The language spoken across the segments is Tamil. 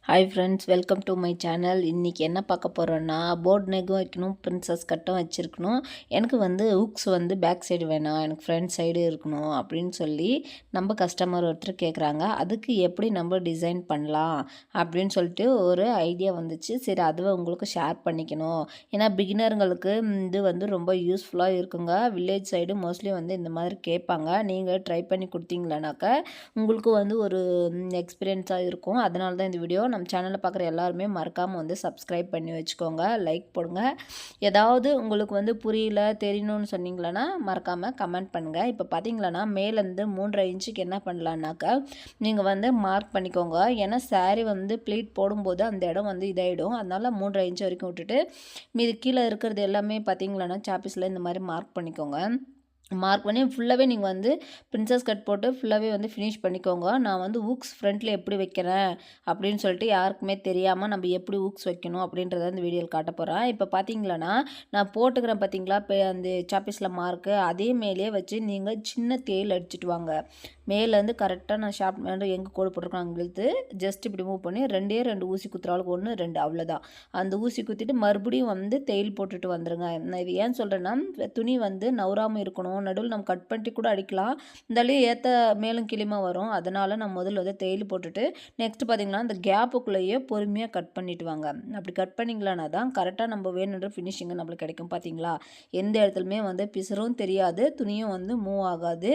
Hi friends, welcome to my channel. இன்றைக்கி என்ன பார்க்க போகிறோன்னா, போட் நெக்கும் வைக்கணும், பிரின்சஸ் கட்டும் வச்சுருக்கணும். எனக்கு ஹூக்ஸ் பேக் சைடு வேணாம், எனக்கு ஃப்ரண்ட் சைடு இருக்கணும் அப்படின்னு சொல்லி நம்ம கஸ்டமர் ஒருத்தர் கேட்குறாங்க. அதுக்கு எப்படி நம்ம டிசைன் பண்ணலாம் அப்படின்னு சொல்லிட்டு ஒரு ஐடியா வந்துச்சு. சரி, அதுவை உங்களுக்கு ஷேர் பண்ணிக்கணும். ஏன்னா பிகினருங்களுக்கு இது ரொம்ப யூஸ்ஃபுல்லாக இருக்குங்க. வில்லேஜ் சைடு மோஸ்ட்லி இந்த மாதிரி கேட்பாங்க. நீங்கள் ட்ரை பண்ணி கொடுத்தீங்களானாக்கா உங்களுக்கு ஒரு எக்ஸ்பீரியன்ஸாக இருக்கும். அதனால தான் இந்த வீடியோ. நம்ம சேனலில் பார்க்குற எல்லாருமே மறக்காமல் சப்ஸ்கிரைப் பண்ணி வச்சுக்கோங்க, லைக் போடுங்க. ஏதாவது உங்களுக்கு புரியல தெரியணும்னு சொன்னீங்களன்னா மறக்காமல் கமெண்ட் பண்ணுங்கள். இப்போ பார்த்தீங்களன்னா மேலேருந்து 3.5 இன்ச்சுக்கு என்ன பண்ணலான்னாக்கா நீங்கள் மார்க் பண்ணிக்கோங்க. ஏன்னா சாரீ ப்ளீட் போடும்போது அந்த இடம் இதாகிடும். அதனால் 3.5 இன்ச்சு வரைக்கும் விட்டுட்டு மீது கீழே இருக்கிறது எல்லாமே பார்த்தீங்களன்னா சாப்பீஸில் இந்த மாதிரி மார்க் பண்ணிக்கோங்க. மார்க் பண்ணி ஃபுல்லாகவே நீங்கள் பிரின்சஸ் கட் போட்டு ஃபுல்லாகவே ஃபினிஷ் பண்ணிக்கோங்க. நான் ஹூக்ஸ் ஃப்ரண்ட்டில் எப்படி வைக்கிறேன் அப்படின்னு சொல்லிட்டு யாருக்குமே தெரியாமல் நம்ம எப்படி ஹூக்ஸ் வைக்கணும் அப்படின்றத இந்த வீடியோவில் காட்ட போகிறேன். இப்போ பார்த்தீங்களன்னா நான் போட்டுக்கிறேன் பார்த்தீங்களா, இப்போ அந்த சாப்பீஸில் மார்க்கு அதே மேலே வச்சு நீங்கள் சின்ன தேயில் அடிச்சுட்டு வாங்க. மேலேருந்து கரெக்டாக நான் ஷார்ப் எங்கே கோடு போட்டிருக்கோம் அங்கிழுத்து ஜஸ்ட் இப்படி மூவ் பண்ணி 2 ஊசி குத்துறாளுக்கு 1 2 அவ்வளோதான். அந்த ஊசி குத்திட்டு மறுபடியும் தேயில் போட்டுட்டு வந்துடுங்க. நான் இது ஏன் சொல்கிறேன்னா, துணி நவராமல் இருக்கணும். நடுவில் நம்ம கட் பண்ணிட்டு கூட அடிக்கலாம், இருந்தாலே ஏற்ற மேலும் கிளிமா வரும். அதனால் நம்ம முதல்ல தேயில் போட்டுட்டு நெக்ஸ்ட் பார்த்திங்கன்னா அந்த கேப்புக்குள்ளேயே பொறுமையாக கட் பண்ணிட்டு வாங்க. அப்படி கட் பண்ணிங்களானா தான் கரெக்டாக நம்ம வேணுன்ற ஃபினிஷிங்கு நம்மளுக்கு கிடைக்கும். பார்த்தீங்களா, எந்த இடத்துலையுமே பிசரும் தெரியாது, துணியும் மூவ் ஆகாது.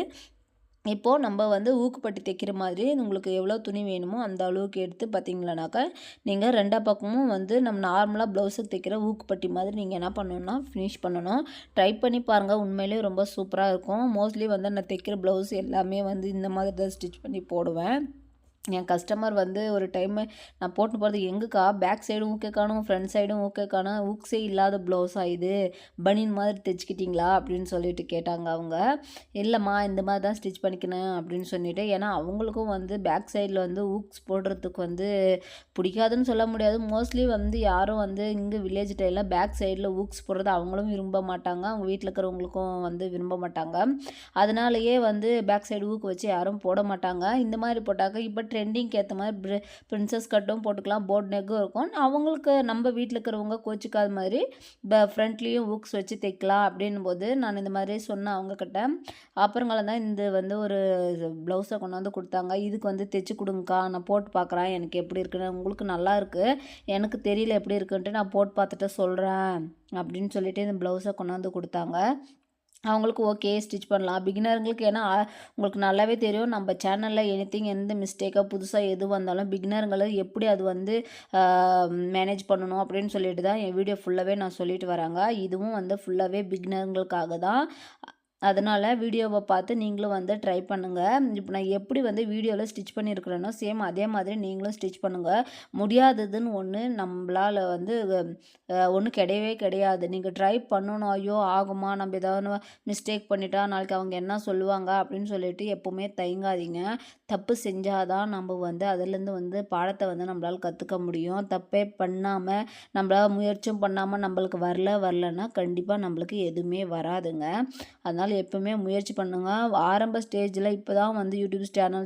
இப்போது நம்ம ஊக்குப்பட்டி தைக்கிற மாதிரி உங்களுக்கு எவ்வளோ துணி வேணுமோ அந்த அளவுக்கு எடுத்து பார்த்தீங்களானாக்கா நீங்கள் 2 பக்கமும் நம்ம நார்மலாக ப்ளவுஸுக்கு தைக்கிற ஊக்குப்பட்டி மாதிரி நீங்கள் என்ன பண்ணணுன்னா ஃபினிஷ் பண்ணணும். ட்ரை பண்ணி பாருங்கள், உண்மையிலே ரொம்ப சூப்பராக இருக்கும். மோஸ்ட்லி நான் தைக்கிற ப்ளவுஸ் எல்லாமே இந்த மாதிரி தான் ஸ்டிச் பண்ணி போடுவேன். என் கஸ்டமர் ஒரு டைமு நான் போட்டு போகிறது, எங்கக்கா பேக் சைடும் ஊக்கே காணும், ஃப்ரண்ட் சைடும் ஊக்கே காணும், ஊக்ஸே இல்லாத ப்ளவுஸாக இது பனியன் மாதிரி தைச்சிக்கிட்டிங்களா அப்படின்னு சொல்லிட்டு கேட்டாங்க அவங்க. இல்லைம்மா, இந்த மாதிரி தான் ஸ்டிச் பண்ணிக்கணும் அப்படின்னு சொல்லிட்டு. ஏன்னா அவங்களுக்கும் பேக் சைடில் ஊக்ஸ் போடுறதுக்கு பிடிக்காதுன்னு சொல்ல முடியாது. மோஸ்ட்லி யாரும் இங்கே வில்லேஜ் டைலில் பேக் சைடில் ஊக்ஸ் போடுறது அவங்களும் விரும்ப மாட்டாங்க, அவங்க வீட்டில் இருக்கிறவங்களுக்கும் விரும்ப மாட்டாங்க. அதனாலேயே பேக் சைடு ஊக்கு வச்சு யாரும் போட மாட்டாங்க. இந்த மாதிரி போட்டாக்க இப்போ ட்ரெண்டிங்க்கு ஏற்ற மாதிரி பிரின்சஸ் கட்டும் போட்டுக்கலாம், போட் நெக்கும் இருக்கும். அவங்களுக்கு நம்ம வீட்டில் இருக்கிறவங்க கோச்சிக்காத மாதிரி ஃப்ரண்ட்லேயும் ஹூக்ஸ் வச்சு தைக்கலாம் அப்படின்னும் போது நான் இந்த மாதிரி சொன்னேன் அவங்கக்கிட்ட. அப்புறங்களாம் தான் ஒரு ப்ளவுஸை கொண்டாந்து கொடுத்தாங்க. இதுக்கு தைச்சி கொடுங்கக்கா, நான் போட்டு பார்க்குறேன் எனக்கு எப்படி இருக்குன்னு. உங்களுக்கு நல்லா இருக்குது, எனக்கு தெரியல எப்படி இருக்குன்ட்டு, நான் போட்டு பார்த்துட்டு சொல்கிறேன் அப்படின்னு சொல்லிட்டு இந்த ப்ளவுஸை கொண்டாந்து கொடுத்தாங்க. அவங்களுக்கு ஓகே, ஸ்டிச் பண்ணலாம். பிகினருங்களுக்கு ஏன்னா உங்களுக்கு நல்லாவே தெரியும், நம்ம சேனலில் எந்த மிஸ்டேக்காக புதுசாக எது வந்தாலும் பிகினருங்களை எப்படி அது மேனேஜ் பண்ணணும் அப்படின்னு சொல்லிட்டு தான் என் வீடியோ ஃபுல்லாகவே நான் சொல்லிட்டு வராங்க. இதுவும் ஃபுல்லாகவே பிகினருங்களுக்காக தான். அதனால் வீடியோவை பார்த்து நீங்களும் ட்ரை பண்ணுங்கள். இப்போ நான் எப்படி வீடியோவில் ஸ்டிச் பண்ணியிருக்கிறேனோ சேம் அதே மாதிரி நீங்களும் ஸ்டிச் பண்ணுங்கள். முடியாததுன்னு ஒன்று நம்மளால் ஒன்றும் கிடையவே கிடையாது. நீங்கள் ட்ரை பண்ணணும். ஐயோ ஆகுமா, நம்ம ஏதாவது மிஸ்டேக் பண்ணிட்டா நாளைக்கு அவங்க என்ன சொல்லுவாங்க அப்படின்னு சொல்லிட்டு எப்போவுமே தயங்காதீங்க. தப்பு செஞ்சால் தான் நம்ம அதுலேருந்து பாடத்தை நம்மளால் கற்றுக்க முடியும். தப்பே பண்ணாமல் நம்மளால் முயற்சியும் பண்ணாமல் நம்மளுக்கு வரலன்னா கண்டிப்பாக நம்மளுக்கு எதுவுமே வராதுங்க. அதனால் எப்போவுமே முயற்சி பண்ணுங்கள். ஆரம்ப ஸ்டேஜில் இப்போ தான் யூடியூப் சேனல்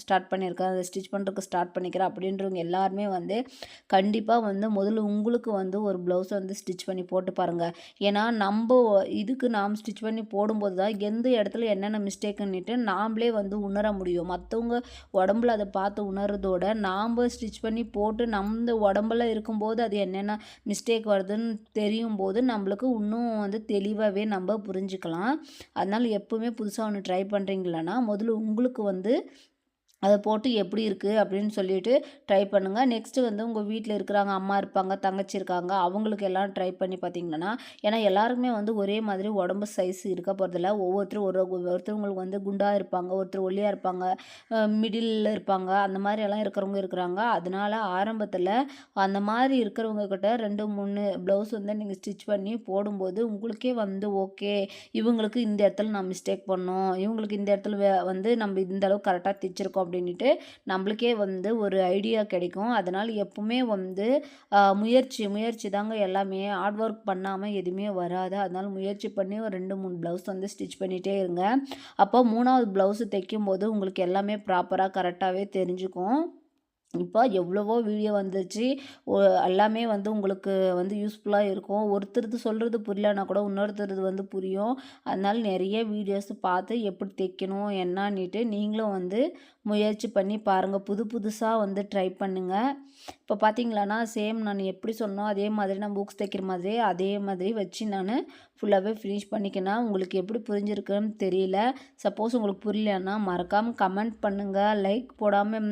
ஸ்டார்ட் பண்ணியிருக்கேன், அதை ஸ்டிச் பண்ணுறதுக்கு ஸ்டார்ட் பண்ணிக்கிறேன் அப்படின்றவங்க எல்லாருமே கண்டிப்பாக முதல்ல உங்களுக்கு ஒரு ப்ளவுஸை ஸ்டிச் பண்ணி போட்டு பாருங்கள். ஏன்னா நம்ம இதுக்கு நாம் ஸ்டிச் பண்ணி போடும்போது தான் எந்த இடத்துல என்னென்ன மிஸ்டேக்குன்னுட்டு நாம்ளே உணர முடியும். மற்றவங்க உடம்புல அதை பார்த்து உணர்றதோட நாம் ஸ்டிச் பண்ணி போட்டு நம்ம உடம்புல இருக்கும்போது அது என்னென்ன மிஸ்டேக் வருதுன்னு தெரியும் போது நம்மளுக்கு இன்னும் தெளிவாகவே நம்ம புரிஞ்சுக்கலாம். அதனால் எப்போவுமே புதுசாக ஒன்று ட்ரை பண்ணுறீங்களன்னா முதல்ல உங்களுக்கு அதை போட்டு எப்படி இருக்குது அப்படின்னு சொல்லிட்டு ட்ரை பண்ணுங்கள். நெக்ஸ்ட்டு உங்கள் வீட்டில் இருக்கிறாங்க, அம்மா இருப்பாங்க, தங்கச்சி இருக்காங்க, அவங்களுக்கு எல்லாம் ட்ரை பண்ணி பார்த்தீங்கன்னா, ஏன்னா எல்லாருக்குமே ஒரே மாதிரி உடம்பு சைஸ் இருக்க போகிறதில்ல. ஒவ்வொருத்தரும் ஒருத்தவங்களுக்கு குண்டாக இருப்பாங்க, ஒருத்தர் ஒல்லியாக இருப்பாங்க, மிடில் இருப்பாங்க, அந்த மாதிரி எல்லாம் இருக்கிறவங்க இருக்கிறாங்க. அதனால் ஆரம்பத்தில் அந்த மாதிரி இருக்கிறவங்க கிட்ட 2 3 ப்ளவுஸ் நீங்கள் ஸ்டிச் பண்ணி போடும்போது உங்களுக்கே ஓகே, இவங்களுக்கு இந்த இடத்துல நான் மிஸ்டேக் பண்ணோம், இவங்களுக்கு இந்த இடத்துல நம்ம இந்த அளவுக்கு கரெக்டாக தைச்சிருக்கோம் அப்படின்ட்டு நம்மளுக்கே ஒரு ஐடியா கிடைக்கும். அதனால் எப்பவுமே முயற்சி தாங்க எல்லாமே. ஹார்ட் ஒர்க் பண்ணாமல் எதுவுமே வராது. அதனால் முயற்சி பண்ணி ஒரு 2 3 ப்ளவுஸ் ஸ்டிச் பண்ணிகிட்டே இருங்க. அப்போ 3வது ப்ளவுஸு தைக்கும் போது உங்களுக்கு எல்லாமே ப்ராப்பராக கரெக்டாகவே தெரிஞ்சுக்கும். இப்போ எவ்வளவோ வீடியோ வந்துச்சு. ஒ எல்லாமே வந்து உங்களுக்கு வந்து யூஸ்ஃபுல்லாக இருக்கும். ஒருத்தருது சொல்கிறது புரியலனா கூட இன்னொருத்தருது வந்து புரியும். அதனால நிறைய வீடியோஸ் பார்த்து எப்படி தைக்கணும் என்னான்னிட்டு நீங்களும் வந்து முயற்சி பண்ணி பாருங்கள். புது புதுசாக வந்து ட்ரை பண்ணுங்க. இப்போ பார்த்தீங்களானா சேம் நான் எப்படி சொன்னோ அதே மாதிரி நான் புக்ஸ் தைக்கிற மாதிரி அதே மாதிரி வச்சு நான் ஃபுல்லாகவே ஃபினிஷ் பண்ணிக்கினேன். உங்களுக்கு எப்படி புரிஞ்சிருக்குன்னு தெரியல. சப்போஸ் உங்களுக்கு புரியலன்னா மறக்காமல் கமெண்ட் பண்ணுங்கள். லைக் போடாமல்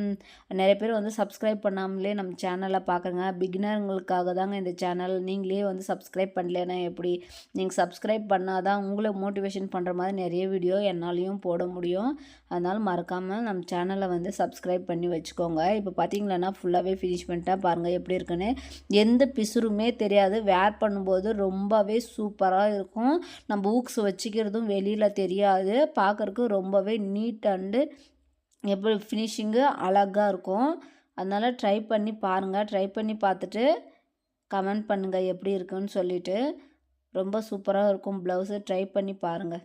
நிறைய பேர் வந்து சப்ஸ்கிரைப் பண்ணாமலே நம்ம சேனலை பார்க்குறங்க. பிகினருங்களுக்காக தாங்க இந்த சேனல். நீங்களே வந்து சப்ஸ்கிரைப் பண்ணலன்னா எப்படி? நீங்கள் சப்ஸ்கிரைப் பண்ணால் தான் உங்களை மோட்டிவேஷன் பண்ணுற மாதிரி நிறைய வீடியோ என்னாலையும் போட முடியும். அதனால் மறக்காமல் நம்ம சேனலை வந்து சப்ஸ்கிரைப் பண்ணி வச்சுக்கோங்க. இப்போ பார்த்தீங்களன்னா ஃபுல்லாகவே ஃபினிஷ் பண்ணிட்டேன். பாருங்கள் எப்படி இருக்குன்னு. எந்த பிசுறுமே தெரியாது. வேர் பண்ணும்போது ரொம்பவே சூப்பராக இருக்கும். நம்ம ஹூக்ஸ் வச்சுக்கிறதும் வெளியில் தெரியாது. பார்க்குறக்கு ரொம்பவே நீட் அண்டு எப்படி ஃபினிஷிங்கு அழகாக இருக்கும். அதனால் ட்ரை பண்ணி பாருங்கள். ட்ரை பண்ணி பார்த்துட்டு கமெண்ட் பண்ணுங்கள் எப்படி இருக்குன்னு சொல்லிவிட்டு. ரொம்ப சூப்பராக இருக்கும் ப்ளவுஸு. ட்ரை பண்ணி பாருங்கள்.